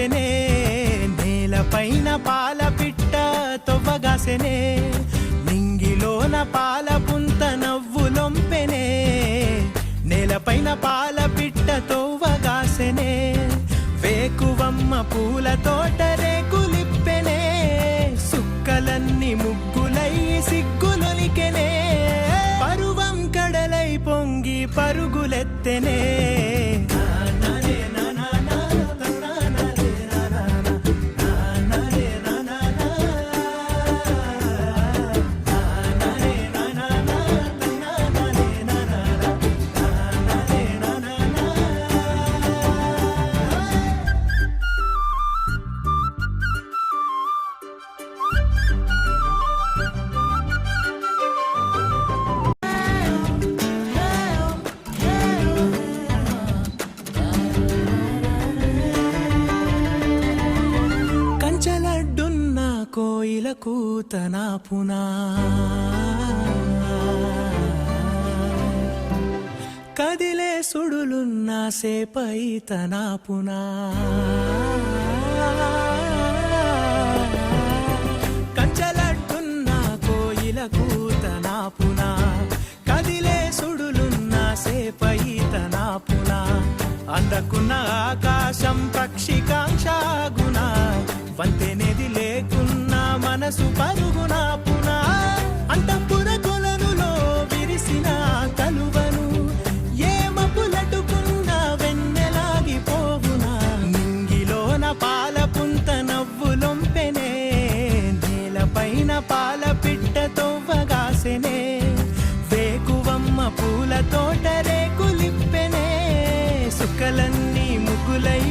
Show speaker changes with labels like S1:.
S1: లిప్పెనే, నేలపైన పాల పిట్ట తొవ్వగాసెనే, నింగిలోన పాల పుంత నవ్వులొంపెనే, నేలపైన పాల పిట్ట తొవ్వగాసెనే, వేకువమ్మ పూల తోట రేకులిప్పెనే, సుక్కలన్నీ ముగ్గులై సిగ్గులొలికెనే, పరువం కడలై పొంగి పరుగులెత్తెనే. కోయిల కూతనా పునా, కదిలే సుడులున్న సేపై తనా పునా, కంచలడ్డున్న కోయిల కూతనా పునా, కదిలే సుడులున్న సేపై తనా పునా, అందకున్న ఆకాశం పక్షికాంక్షాగుణ, వంతెనేది లేకున్నా మనసు పరుగునా పునా, అంతఃపుర కొలనులో విరిసిన కలువను ఏమపులటుకున్న వెన్నెలాగిపోవునా, నింగిలోన పాల పుంత నవ్వులొంపెనే, నేలపైన పాల పిట్ట తొవ్వగాసెనే, వేకువమ్మ పూల తోట రేకులిప్పెనే, సుక్కలన్నీ ముగ్గులై